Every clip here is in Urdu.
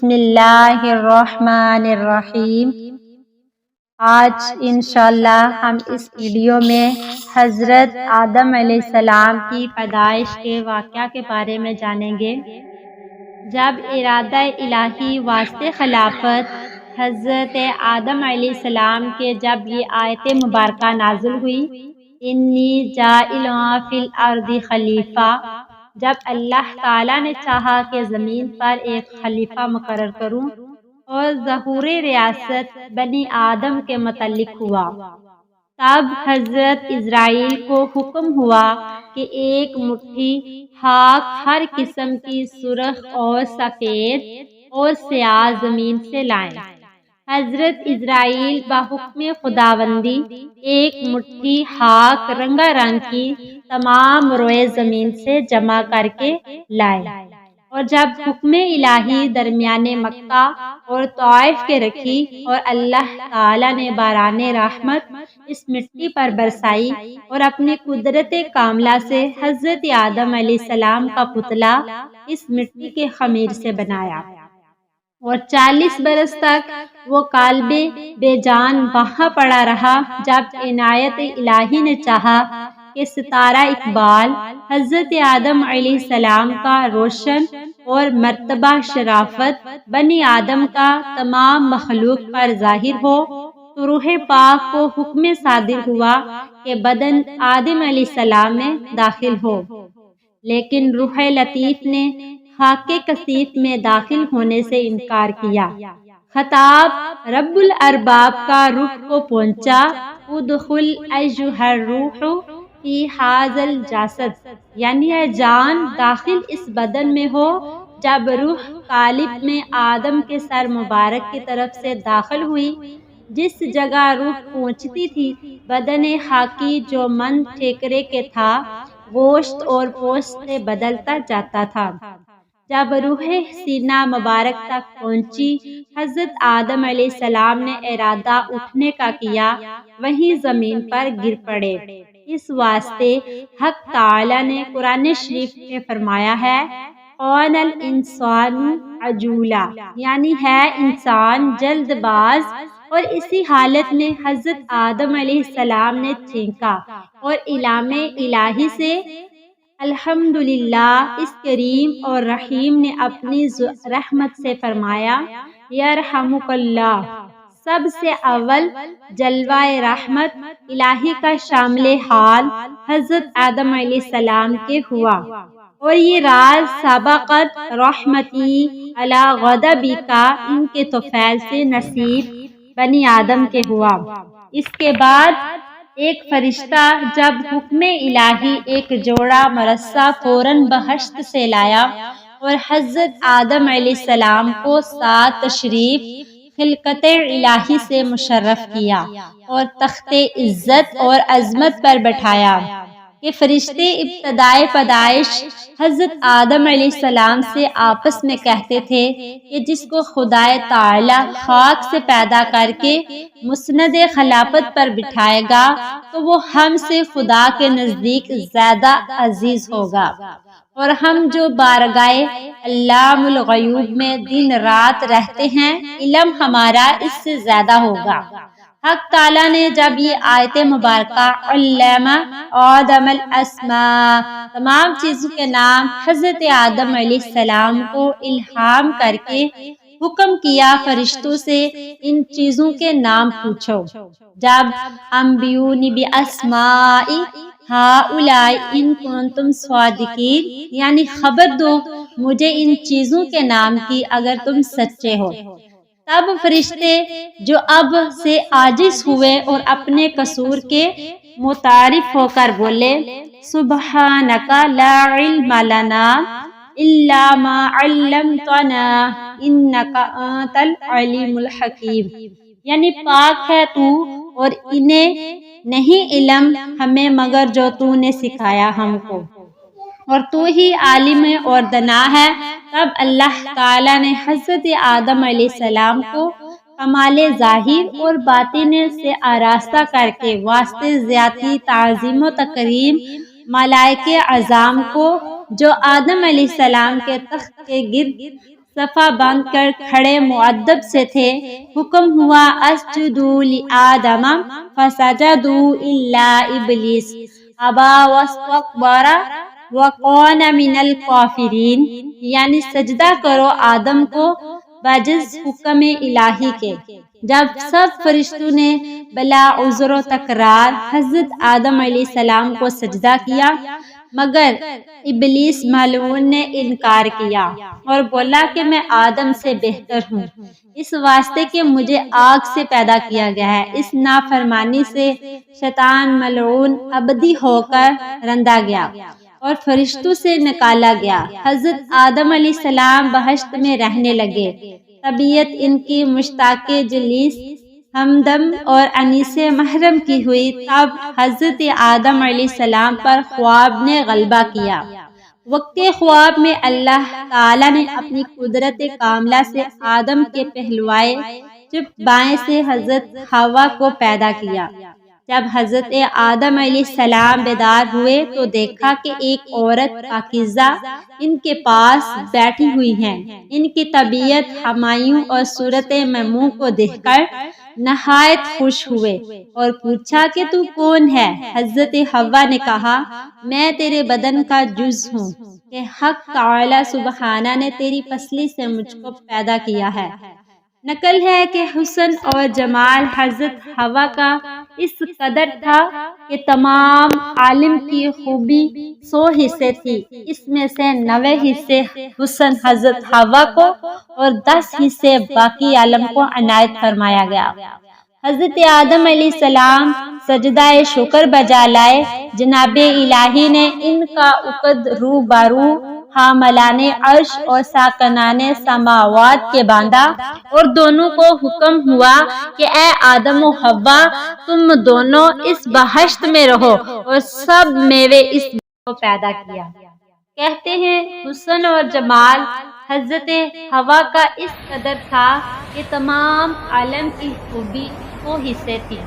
بسم اللہ الرحمن الرحیم۔ آج انشاءاللہ ہم اس ویڈیو میں حضرت آدم علیہ السلام کی پیدائش کے واقعہ کے بارے میں جانیں گے۔ جب ارادہ الہی واسطے خلافت حضرت آدم علیہ السلام کے جب یہ آیت مبارکہ نازل ہوئی، انی جاعل فی الارض خلیفہ، جب اللہ تعالیٰ نے چاہا کہ زمین پر ایک خلیفہ مقرر کروں اور ظہور ریاست بنی آدم کے متعلق ہوا، تب حضرت اسرائیل کو حکم ہوا کہ ایک مٹھی خاک ہر قسم کی سرخ اور سفید اور سیاہ زمین سے لائیں۔ حضرت اسرائیل بحکم خداوندی ایک مٹھی خاک رنگا رنگ کی تمام روئے زمین سے جمع کر کے لائے، اور جب حکم الہی درمیان مکہ اور طائف کے رکھی اور اللہ تعالیٰ نے باران رحمت اس مٹی پر برسائی اور اپنی قدرت کاملہ سے حضرت آدم علیہ السلام کا پتلا اس مٹی کے خمیر سے بنایا، اور 40 برس تک وہ قالب بے جان وہاں پڑا رہا، جب عنایت الہی نے چاہا کہ ستارہ اقبال حضرت آدم علیہ السلام کا روشن اور مرتبہ شرافت بنی آدم کا تمام مخلوق پر ظاہر ہو، تو روح پاک کو حکم صادر ہوا کہ بدن آدم علیہ السلام میں داخل ہو، لیکن روح لطیف نے خاک کثیف میں داخل ہونے سے انکار کیا۔ خطاب رب الارباب کا روح کو پہنچا، ادخل ایھا الروح فی ھذا الجسد، یعنی اے جان داخل اس بدن میں ہو۔ جب روح قالب میں آدم کے سر مبارک کی طرف سے داخل ہوئی، جس جگہ روح پہنچتی تھی بدن خاکی جو من ٹھیکرے کے تھا گوشت اور پوست سے بدلتا جاتا تھا۔ جب روح سینہ مبارک تک پہنچی، حضرت آدم علیہ السلام نے ارادہ اٹھنے کا کیا، وہیں زمین پر گر پڑے۔ اس واسطے حق تعالیٰ نے قرآن شریف میں فرمایا ہے، کان الانسان عجولا، یعنی ہے انسان جلد باز، اور اسی حالت میں حضرت آدم علیہ السلام نے چینکا اور اعلام الہی سے الحمدللہ اس کریم اور رحیم نے اپنی رحمت سے فرمایا، یرحمک اللہ۔ سب سے اول جلوہ رحمت الہی کا شامل حال حضرت آدم علیہ السلام کے ہوا، اور یہ راز سبقت رحمتی علی غضبی کا ان کے طفیل سے نصیب بنی آدم کے ہوا۔ اس کے بعد ایک فرشتہ جب حکم الہی ایک جوڑا مرصع فوراً بہشت سے لایا اور حضرت آدم علیہ السلام کو ساتھ تشریف خلقت الہی سے مشرف کیا اور تخت عزت اور عظمت پر بٹھایا کہ فرشتے ابتدائے پیدائش حضرت آدم علیہ السلام سے آپس میں کہتے تھے کہ جس کو خدائے تعالی خاک سے پیدا کر کے مسند خلافت پر بٹھائے گا تو وہ ہم سے خدا کے نزدیک زیادہ عزیز ہوگا، اور ہم جو بارگاہ علام الغیوب میں دن رات رہتے ہیں علم ہمارا اس سے زیادہ ہوگا۔ حق تعالیٰ نے جب یہ آیت مبارکہ علم آدم الاسماء، تمام چیزوں کے نام حضرت آدم علیہ السلام کو الہام کر کے حکم کیا فرشتوں سے ان چیزوں کے نام پوچھو، جب انبئونی باسماء ہؤلاء ان کنتم صادقین، یعنی خبر دو مجھے ان چیزوں کے نام کی اگر تم سچے ہو، تب فرشتے جو اب سے عاجز ہوئے اور اپنے قصور کے معترف ہو کر بولے، سبحانک لا علم لنا الا ما علمتنا انک انت العلیم الحکیم، یعنی پاک ہے تو اور انہیں نہیں علم ہمیں مگر جو تو نے سکھایا ہم کو، اور تو ہی عالم اور دانا ہے۔ تب اللہ تعالیٰ نے حضرت آدم علیہ السلام کو کمال ظاہر اور باطن سے آراستہ کر کے واسطے زیادتی تعظیم و تکریم ملائکہ اعظام کو جو آدم علیہ السلام کے تخت کے گرد صفا باندھ کر کھڑے مؤدب سے تھے، حکم ہوا اسجدوا لآدم فسجدوا الا ابلیس ابا واستکبر وکان من الکافرین، یعنی سجدہ کرو آدم کو بجز حکم الہی کے۔ جب سب فرشتوں نے بلا عذر و تکرار حضرت آدم علیہ السلام کو سجدہ کیا، مگر ابلیس ملعون نے انکار کیا اور بولا کہ میں آدم سے بہتر ہوں، اس واسطے کہ مجھے آگ سے پیدا کیا گیا ہے۔ اس نافرمانی سے شیطان ملعون ابدی ہو کر رندا گیا اور فرشتوں سے نکالا گیا۔ حضرت آدم علیہ السلام بہشت میں رہنے لگے۔ طبیعت ان کی مشتاق جلیس، ہمدم اور انیس محرم کی ہوئی، تب حضرت آدم علیہ السلام پر خواب نے غلبہ کیا۔ وقت خواب میں اللہ تعالیٰ نے اپنی قدرت کاملہ سے آدم کے پہلوئے چپ بائیں سے حضرت حوا کو پیدا کیا۔ جب حضرت آدم علیہ السلام بیدار ہوئے تو دیکھا کہ ایک عورت پاکیزہ ان کے پاس بیٹھی ہوئی ہے۔ ان کی طبیعت ہمایوں اور صورت میمون کو دیکھ کر نہایت خوش ہوئے اور پوچھا کہ تو کون ہے؟ حضرت حوا نے کہا میں تیرے بدن کا جز ہوں کہ حق تعالی سبحانہ نے تیری پسلی سے مجھ کو پیدا کیا ہے۔ نقل ہے کہ حسن اور جمال حضرت حوا کا اس قدر تھا کہ تمام عالم کی خوبی 100 حصے تھی، اس میں سے 90 حصے حسن حضرت حوا کو اور 10 حصے باقی عالم کو عنایت فرمایا گیا۔ حضرت آدم علیہ السلام سجدہ شکر بجا لائے، جناب الہی نے ان کا عقد رو برو حاملان عرش اور ساکنان سماوات کے باندھا اور دونوں کو حکم ہوا کہ اے آدم و حوا تم دونوں اس بہشت میں رہو، اور سب میوے اس کو پیدا کیا۔ کہتے ہیں حسن اور جمال حضرت حوا کا اس قدر تھا کہ تمام عالم کی خوبی 100 حصے تھی،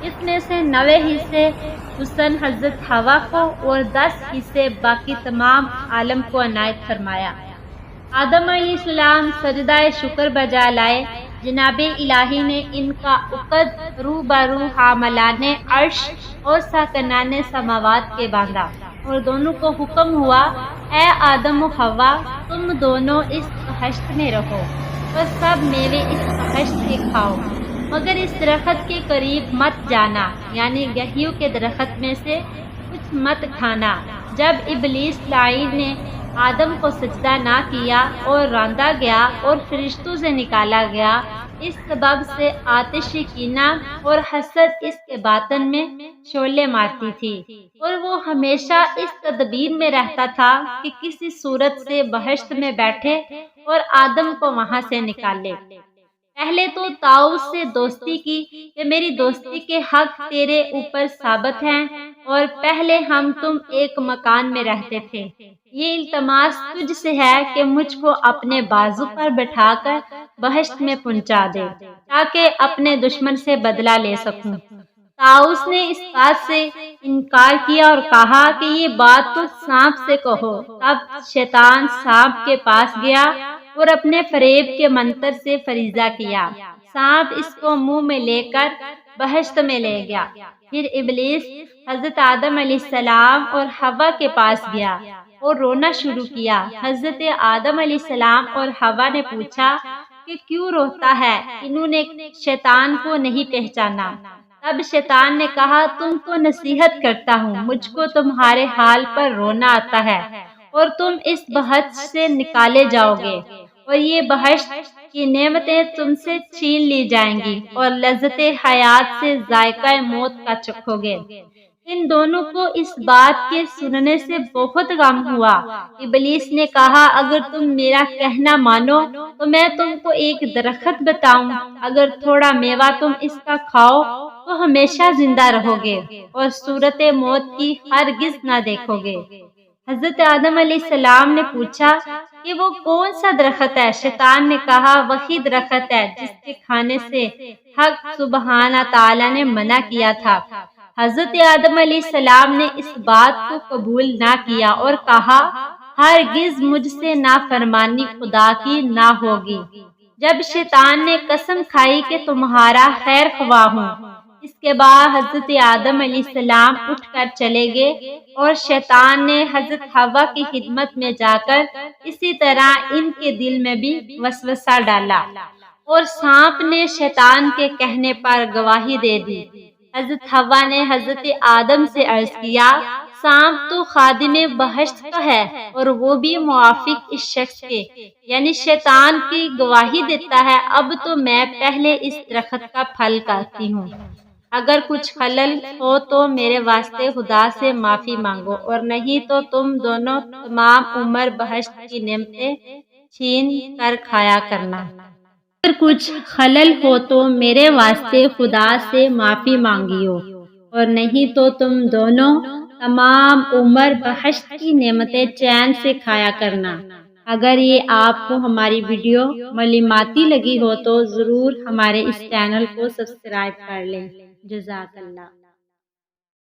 اس میں سے 90 حصے حسن حضرت حوا کو اور 10 حصے باقی تمام عالم کو عنایت فرمایا۔ آدم علیہ السلام سجدہ شکر بجا لائے، جناب الہی نے ان کا عقد رو برو حاملان عرش اور ساکنان سماوات کے باندھا اور دونوں کو حکم ہوا اے آدم و حوا تم دونوں اس بہشت میں رہو اور سب میوے اس بہشت کے کھاؤ، مگر اس درخت کے قریب مت جانا، یعنی گہیوں کے درخت میں سے کچھ مت کھانا۔ جب ابلیس لعین نے آدم کو سجدہ نہ کیا اور راندا گیا اور فرشتوں سے نکالا گیا، اس سبب سے آتش کینہ اور حسد اس کے باطن میں شعلے مارتی تھی، اور وہ ہمیشہ اس تدبیر میں رہتا تھا کہ کسی صورت سے بہشت میں بیٹھے اور آدم کو وہاں سے نکالے۔ پہلے تو طاؤس سے دوستی کی کہ میری دوستی کے حق تیرے اوپر ثابت ہیں، اور پہلے ہم تم ایک مکان میں رہتے تھے، یہ التماس تجھ سے ہے کہ مجھ کو اپنے بازو پر بٹھا کر بہشت میں پہنچا دے تاکہ اپنے دشمن سے بدلہ لے سکوں۔ طاؤس نے اس بات سے انکار کیا اور کہا کہ یہ بات تو سانپ سے کہو۔ تب شیطان سانپ کے پاس گیا اور اپنے فریب کے منتر سے فریضہ کیا، سانپ اس کو منہ میں لے کر بہشت میں لے گیا۔ پھر ابلیس حضرت آدم علیہ السلام اور حوا کے پاس گیا اور رونا شروع کیا۔ حضرت آدم علیہ السلام اور حوا نے پوچھا کہ کیوں روتا ہے؟ انہوں نے شیطان کو نہیں پہچانا۔ تب شیطان نے کہا تم کو نصیحت کرتا ہوں، مجھ کو تمہارے حال پر رونا آتا ہے اور تم اس بہشت سے نکالے جاؤ گے، اور یہ بہشت کی نعمتیں تم سے چھین لی جائیں گی اور لذت حیات سے ذائقہ موت کا چکھو گے۔ ان دونوں کو اس بات کے سننے سے بہت غم ہوا۔ ابلیس نے کہا اگر تم میرا کہنا مانو تو میں تم کو ایک درخت بتاؤں، اگر تھوڑا میوہ تم اس کا کھاؤ تو ہمیشہ زندہ رہو گے اور صورت موت کی ہرگز نہ دیکھو گے۔ حضرت آدم علیہ السلام نے پوچھا کہ وہ کون سا درخت ہے؟ شیطان نے کہا وہی درخت ہے جس کے کھانے سے حق سبحانہ تعالی نے منع کیا تھا۔ حضرت آدم علیہ السلام نے اس بات کو قبول نہ کیا اور کہا ہرگز مجھ سے نافرمانی خدا کی نہ ہوگی۔ جب شیطان نے قسم کھائی کہ تمہارا خیر خواہ ہوں، اس کے بعد حضرت آدم علیہ السلام اٹھ کر چلے گئے اور شیطان نے حضرت حوا کی خدمت میں جا کر اسی طرح ان کے دل میں بھی وسوسہ ڈالا، اور سانپ نے شیطان کے کہنے پر گواہی دے دی۔ حضرت حوا نے حضرت آدم سے عرض کیا، سانپ تو خادم بہشت کا ہے اور وہ بھی موافق اس شخص کے، یعنی شیطان کی گواہی دیتا ہے۔ اب تو میں پہلے اس درخت کا پھل کھاتی ہوں، اگر کچھ خلل ہو تو میرے واسطے خدا سے معافی مانگو، اور نہیں تو تم دونوں تمام عمر بہشت کی نعمتیں چھین کر کھایا کرنا۔ اگر کچھ خلل ہو تو میرے واسطے خدا سے معافی مانگیو، اور نہیں تو تم دونوں تمام عمر بہشت کی نعمتیں چین سے کھایا کرنا۔ اگر یہ آپ کو ہماری ویڈیو معلوماتی لگی ہو تو ضرور ہمارے اس چینل کو سبسکرائب کر لیں۔ جزاک اللہ۔